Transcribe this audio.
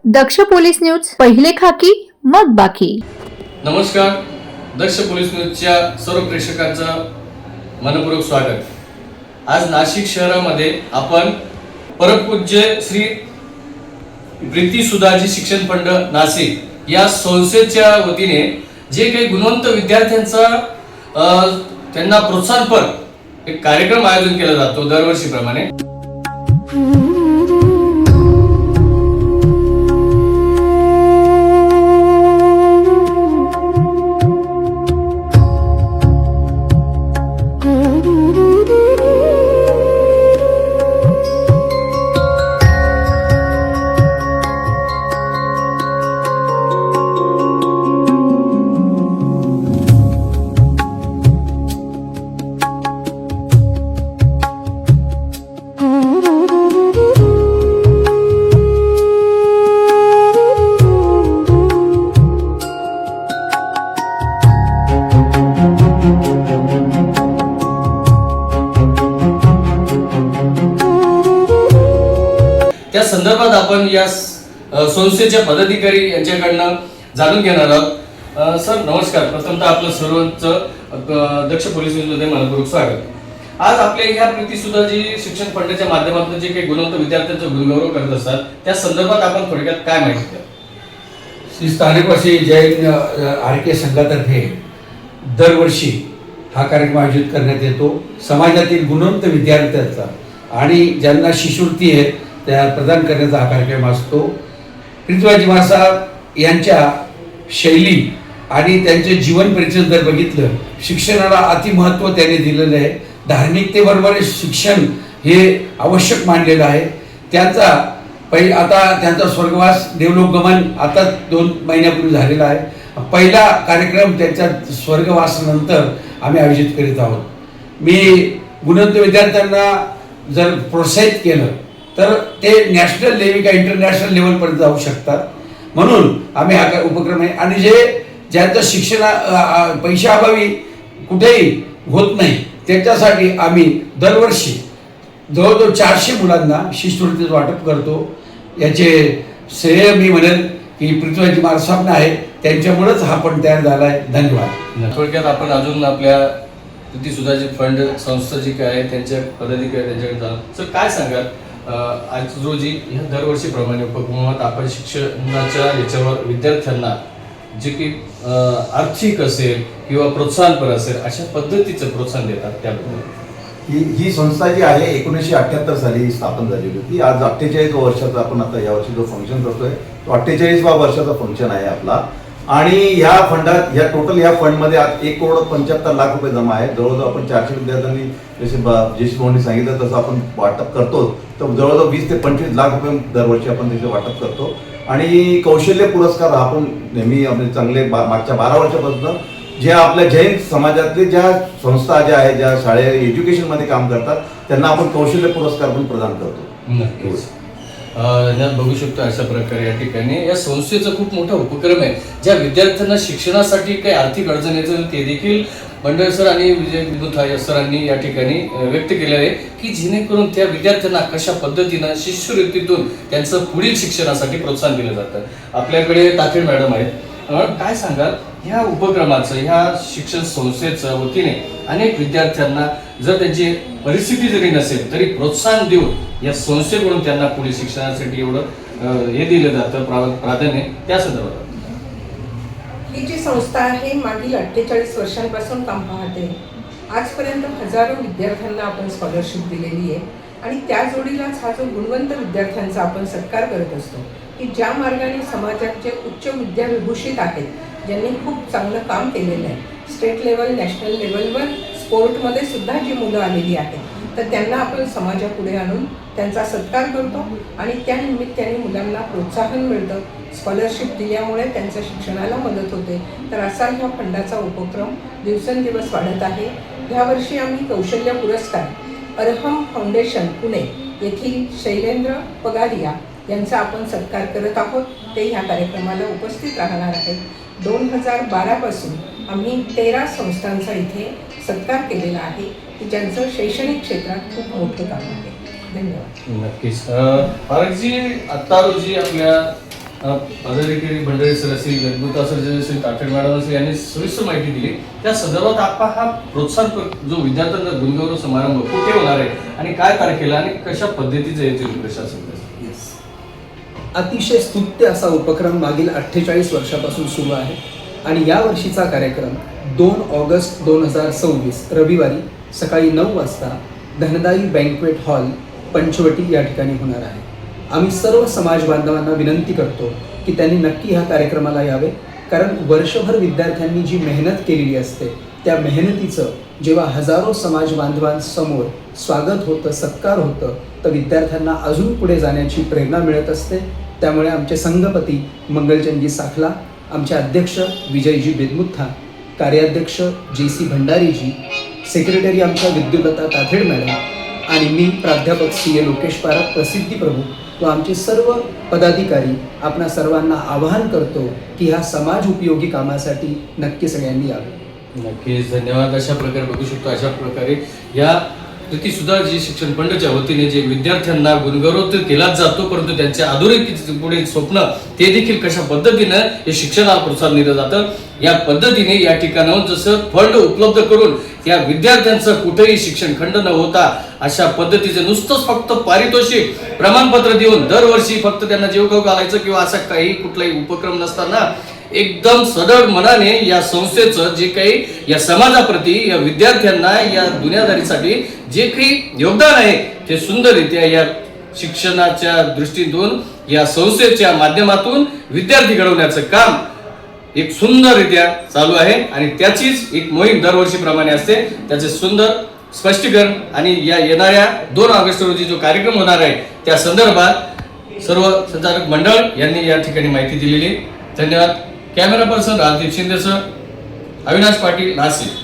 दक्ष police news, पहिले खाकी मग बाकी. नमस्कार. दक्ष पोलीस न्यूजच्या सर्व प्रेक्षकांचं मनपूर्वक स्वागत. आज नाशिक शहरामध्ये आपण परमपूज्य श्री प्रीती सुधाजी शिक्षण फंड नाशिक या संस्थेच्या वतीने जे काही गुणवंत विद्यार्थ्यांचा त्यांना प्रोत्साहनपर एक कार्यक्रम आयोजन केला जातो दरवर्षीप्रमाणे. त्या संदर्भात आपण या संस्थेच्या पदाधिकारी यांच्याकडनं जाणून घेणार आहोत. सर नमस्कार. प्रथमतः आपलं सर्वांचं दक्ष पोलीस न्यूजमध्ये मनपूर्वक स्वागत. आज आपल्या ह्या प्रीती सुधाजी शिक्षण फंडाच्या माध्यमातून जे काही गुणवंत विद्यार्थ्यांचा गुणगौरव करत असतात त्या संदर्भात आपण थोडक्यात काय माहिती द्या? श्री स्थानिकवासी जैन आर.के. संघातर्फे दरवर्षी हा कार्यक्रम आयोजित करण्यात येतो. समाजातील गुणवंत विद्यार्थ्यांचा आणि ज्यांना शिष्यवृत्ती आहे त्या प्रदान करण्याचा हा कार्यक्रम असतो. प्रीतीबाई साहेब यांच्या शैली आणि त्यांचे जीवन परिचय जर बघितलं, शिक्षणाला अतिमहत्त्व त्यांनी दिलेलं आहे. धार्मिकतेबरोबर शिक्षण हे आवश्यक मानलेलं आहे. त्यांचा आता त्यांचा स्वर्गवास देवलोकगमन आता 2 महिन्यापूर्वी झालेला आहे. पहिला कार्यक्रम त्यांच्या स्वर्गवासानंतर आम्ही आयोजित करीत आहोत. मी गुणवंत विद्यार्थ्यांना जर प्रोत्साहित केलं तर ते नॅशनल लेव्हल का इंटरनॅशनल लेवलपर्यंत जाऊ शकतात. म्हणून आम्ही हा उपक्रम आहे. आणि ज्यांचं शिक्षण पैशाअभावी कुठेही होत नाही त्याच्यासाठी आम्ही दरवर्षी जवळजवळ 400 मुलांना शिष्यवृत्तीचं वाटप करतो. याचे श्रेय मी म्हणेल की प्रीतीबाई साहेब आहे, त्यांच्यामुळेच हा पण तयार झाला आहे. धन्यवाद. थोडक्यात आपण अजून आपल्या प्रीती सुधाजी फंड संस्था जी काय आहे त्यांच्या पदाधिकारी त्यांच्याकडे जाणं. सर काय सांगाल, आज रोजी ह्या दरवर्षीप्रमाणे उपक्रमात आपण शिक्षणाच्या याच्यावर विद्यार्थ्यांना जे की आर्थिक असेल किंवा प्रोत्साहनपर असेल अशा पद्धतीचं प्रोत्साहन देतात त्याबद्दल? ही संस्था जी आहे 1978 साली स्थापन झालेली होती. आज 48 वर्षाचा आपण आता यावर्षी जो फंक्शन करतोय तो 48वा वर्षाचा फंक्शन आहे आपला. आणि ह्या फंडात या फंडमध्ये आज 1,75,00,000 रुपये जमा आहे. जवळजवळ आपण 400 विद्यार्थ्यांनी जसे भाऊंनी सांगितलं तसं आपण वाटप करतो. तर जवळजवळ 20 ते 25 लाख रुपये दरवर्षी आपण त्याचे वाटप करतो. आणि कौशल्य पुरस्कार आपण नेहमी आपले चांगले मागच्या 12 वर्षापासून जे आपल्या जैन समाजातले ज्या संस्था ज्या आहेत, ज्या शाळे एज्युकेशनमध्ये काम करतात त्यांना आपण कौशल्य पुरस्कार पण प्रदान करतो. नक्कीच. बघू शकतो अशा प्रकारे या ठिकाणी या संस्थेचा खूप मोठा उपक्रम आहे. ज्या विद्यार्थ्यांना शिक्षणासाठी काही आर्थिक अडचण येतं ते देखील मंडळ सर आणि विजय विदुथाय सरांनी या ठिकाणी व्यक्त केले आहे की जेणेकरून त्या विद्यार्थ्यांना कशा पद्धतीनं शिष्यवृत्तीतून त्यांचं पुढील शिक्षणासाठी प्रोत्साहन दिलं जातं. आपल्याकडे तातेड मॅडम आहेत. काय सांगाल ह्या उपक्रमाचं, ह्या शिक्षण संस्थेच्या वतीने अनेक विद्यार्थ्यांना जर त्यांची परिस्थिती जरी नसेल तरी प्रोत्साहन देऊन या संस्थेकडून त्यांना पुढील शिक्षणासाठी एवढं हे दिलं जातं प्राधान्य, त्या संदर्भात? ही जी संस्था आहे मागील 48 वर्षांपासून काम पाहते. आजपर्यंत हजारो विद्यार्थ्यांना आपण स्कॉलरशिप दिलेली आहे. आणि त्या जोडीलाच हा जो गुणवंत विद्यार्थ्यांचा आपण सत्कार करत असतो की ज्या मार्गाने समाजात जे उच्च विद्याविभूषित आहेत, ज्यांनी खूप चांगलं काम केलेलं आहे, स्टेट लेवल नॅशनल लेवलवर स्पोर्टमध्ये सुद्धा जी मुलं आलेली आहेत तर त्यांना आपण समाजापुढे आणून त्यांचा सत्कार करतो. आणि त्या निमित्ताने मुलांना प्रोत्साहन मिळतं. स्कॉलरशिप दिल्यामुळे त्यांच्या शिक्षणाला मदत होते. तर असा ह्या फंडाचा उपक्रम दिवसेंदिवस वाढत आहे. यावर्षी आम्ही कौशल्य पुरस्कार अर्हम फाउंडेशन पुणे येथील शैलेंद्र पगारिया यांचा आपण सत्कार करत आहोत. ते ह्या कार्यक्रमाला उपस्थित राहणार आहेत. 2012 पासून आम्ही 13 संस्थांचा इथे सत्कार केलेला आहे की ज्यांचं शैक्षणिक क्षेत्रात खूप मोठं काम आहे. धन्यवाद. नक्कीच. पारखजी, आता रोजी आपल्या पदाधिकारी भंडारे सर असतील, गणगुता सर जे असेल, ताठे मॅडम असेल यांनी सविस्तर माहिती दिली. त्या संदर्भात आपण हा प्रोत्साहन जो विद्यार्थ्यांना गुणगौरव समारंभ कुठे होणार आहे आणि काय तारखेला आणि कशा पद्धतीचे येतील प्रशासन? अतिशय स्तुत्य असा उपक्रम मागील 48 वर्षापासून सुरू आहे आणि या वर्षीचा कार्यक्रम 2 ऑगस्ट 2026 रविवारी सकाळी 9 वाजता धनदाई बँक्वेट हॉल पंचवटी या ठिकाणी होणार आहे. आम्ही सर्व समाज बांधवांना विनंती करतो की त्यांनी नक्की ह्या कार्यक्रमाला यावे, कारण वर्षभर विद्यार्थ्यांनी जी मेहनत केलेली असते त्या मेहनतीचं जेव्हा हजारो समाज बांधवांसमोर स्वागत होतं, सत्कार होतं, तर विद्यार्थ्यांना अजून पुढे जाण्याची प्रेरणा मिळत असते. त्यामुळे आमचे संघपती मंगलचंदजी साखला, आमचे अध्यक्ष विजयजी बेदमुथा, कार्याध्यक्ष JC भंडारीजी, सेक्रेटरी आमच्या विद्युलता ताथेड मॅडम आणि मी प्राध्यापक CA लोकेश पारख प्रसिद्धी प्रभू व आमचे सर्व पदाधिकारी आपणा सर्वांना आवाहन करतो की ह्या समाज उपयोगी कामासाठी नक्की सगळ्यांनी यावे. नक्कीच, धन्यवाद. अशा प्रकारे बघू शकतो, अशा प्रकारे या कृती सुद्धा जी शिक्षण फंडच्या वतीने जे विद्यार्थ्यांना गुणगौरव तर केलाच जातो, परंतु त्यांच्या अधोरेखित पुढे स्वप्न ते देखील कशा पद्धतीनं हे शिक्षणाला प्रोत्साहन दिलं जातं या पद्धतीने या ठिकाणाहून जसं फंड उपलब्ध करून या विद्यार्थ्यांचं कुठेही शिक्षण खंड न होता अशा पद्धतीचे नुसतंच फक्त पारितोषिक प्रमाणपत्र देऊन दरवर्षी फक्त त्यांना जेव खाऊ घालायचं किंवा असा काही कुठलाही उपक्रम नसताना एकदम सदळ मनाने या संस्थेचं जे काही या समाजाप्रती, या विद्यार्थ्यांना, या दुनियादारीसाठी जे काही योगदान आहे ते सुंदररित्या या शिक्षणाच्या दृष्टीतून या संस्थेच्या माध्यमातून विद्यार्थी घडवण्याचं काम एक सुंदररित्या चालू आहे आणि त्याचीच एक मोहीम दरवर्षीप्रमाणे असते. त्याचे सुंदर स्पष्टीकरण आणि या येणाऱ्या 2 ऑगस्ट रोजी जो कार्यक्रम होणार आहे त्या संदर्भात सर्व संचालक मंडळ यांनी या ठिकाणी माहिती दिलेली. धन्यवाद. Camera person Rajdeep Shinde sir, Avinash Patil, Nashik.